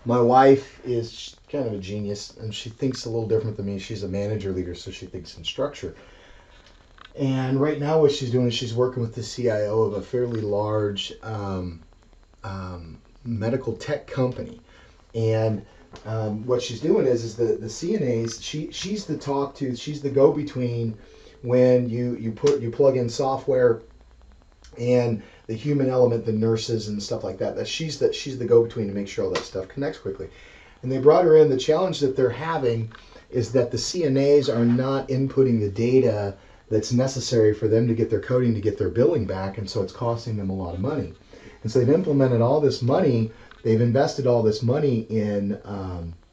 My wife is kind of a genius, and she thinks a little different than me. She's a manager leader, so she thinks in structure. And right now, what she's doing is she's working with the CIO of a fairly large medical tech company. And what she's doing is the CNAs. She's the talk to. She's the go between when you plug in software and the human element, the nurses and stuff like that. She's the go between to make sure all that stuff connects quickly. And they brought her in. The challenge that they're having is that the CNAs are not inputting the data that's necessary for them to get their coding to get their billing back, and so it's costing them a lot of money. And so they've implemented all this money. They've invested all this money in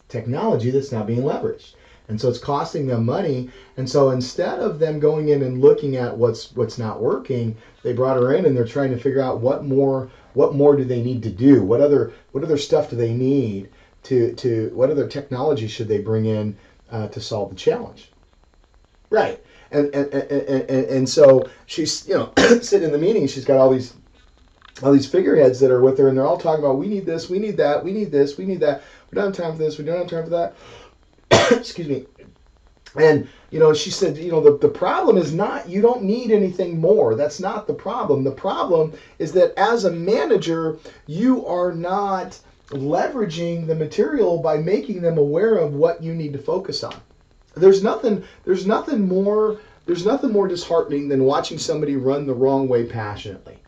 technology that's not being leveraged. And so it's costing them money. And so instead of them going in and looking at what's not working, they brought her in and they're trying to figure out what more do they need to do? What other stuff do they need to what other technology should they bring in to solve the challenge? Right. And so she's sitting in the meeting. She's got all these figureheads that are with her, and they're all talking about we need this, we need that, we need this, we need that. We don't have time for this. We don't have time for that. Excuse me. And she said, the problem is not you don't need anything more. That's not the problem. The problem is that as a manager, you are not leveraging the material by making them aware of what you need to focus on. There's nothing more disheartening than watching somebody run the wrong way passionately.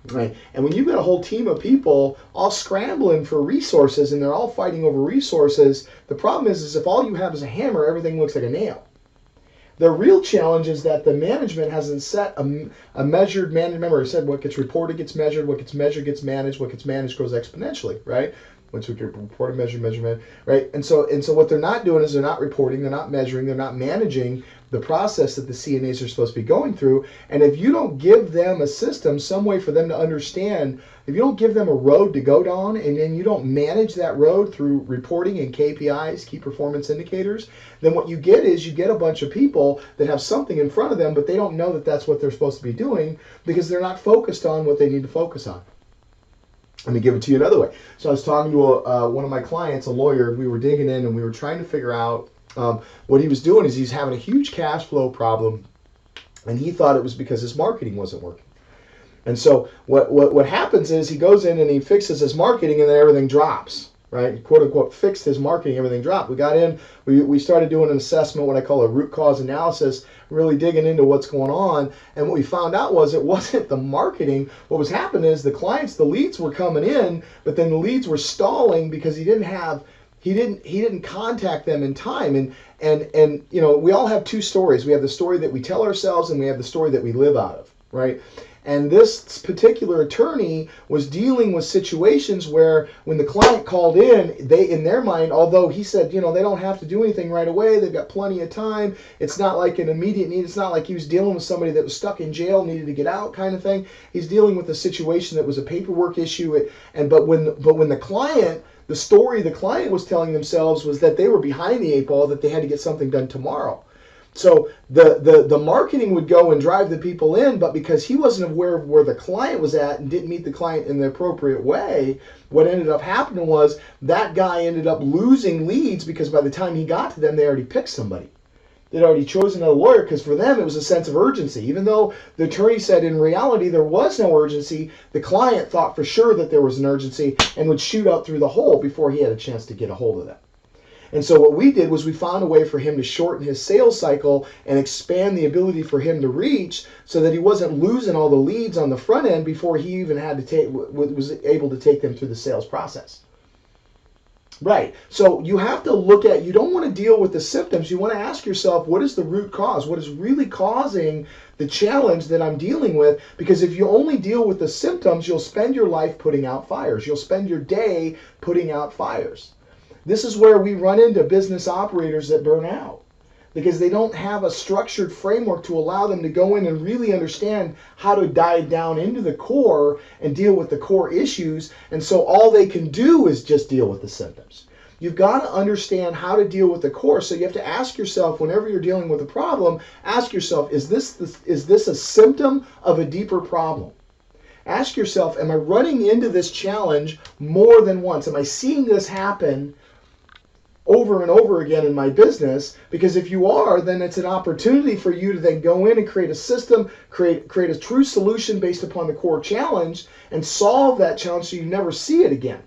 Right. And when you've got a whole team of people all scrambling for resources and they're all fighting over resources, the problem is if all you have is a hammer, everything looks like a nail. The real challenge is that the management hasn't set a measured Remember, I said what gets reported gets measured, what gets measured gets managed, what gets managed grows exponentially, right? Once we get reported, measurement, right? And so what they're not doing is they're not reporting, they're not measuring, they're not managing the process that the CNAs are supposed to be going through. And if you don't give them a system, some way for them to understand, if you don't give them a road to go down and then you don't manage that road through reporting and KPIs, key performance indicators, then what you get is you get a bunch of people that have something in front of them, but they don't know that that's what they're supposed to be doing because they're not focused on what they need to focus on. Let me give it to you another way. So I was talking to one of my clients, a lawyer. We were digging in and we were trying to figure out what he was doing is he's having a huge cash flow problem, and he thought it was because his marketing wasn't working. And so what happens is he goes in and he fixes his marketing and then everything drops, right? Quote unquote fixed his marketing, everything dropped. We got in, we started doing an assessment, what I call a root cause analysis, really digging into what's going on. And what we found out was it wasn't the marketing. What was happening is the leads were coming in, but then the leads were stalling because he didn't contact them in time. And we all have two stories. We have the story that we tell ourselves and we have the story that we live out of, right? And this particular attorney was dealing with situations where when the client called in, they, in their mind, although he said, they don't have to do anything right away, they've got plenty of time, it's not like an immediate need, it's not like he was dealing with somebody that was stuck in jail, needed to get out kind of thing. He's dealing with a situation that was a paperwork issue. But when the client, the story the client was telling themselves was that they were behind the eight ball, that they had to get something done tomorrow. So the marketing would go and drive the people in, but because he wasn't aware of where the client was at and didn't meet the client in the appropriate way, what ended up happening was that guy ended up losing leads because by the time he got to them, they already picked somebody. They'd already chosen a lawyer because for them it was a sense of urgency. Even though the attorney said in reality there was no urgency, the client thought for sure that there was an urgency and would shoot out through the hole before he had a chance to get a hold of them. And so what we did was we found a way for him to shorten his sales cycle and expand the ability for him to reach so that he wasn't losing all the leads on the front end before he even had to was able to take them through the sales process. Right. So you have to look at, you don't want to deal with the symptoms. You want to ask yourself, what is the root cause? What is really causing the challenge that I'm dealing with? Because if you only deal with the symptoms, you'll spend your life putting out fires. You'll spend your day putting out fires. This is where we run into business operators that burn out because they don't have a structured framework to allow them to go in and really understand how to dive down into the core and deal with the core issues. And so all they can do is just deal with the symptoms. You've got to understand how to deal with the core. So you have to ask yourself, whenever you're dealing with a problem, ask yourself, is this a symptom of a deeper problem? ask yourself, am I running into this challenge more than once? Am I seeing this happen over and over again in my business? Because if you are, then it's an opportunity for you to then go in and create a system, create a true solution based upon the core challenge, and solve that challenge so you never see it again.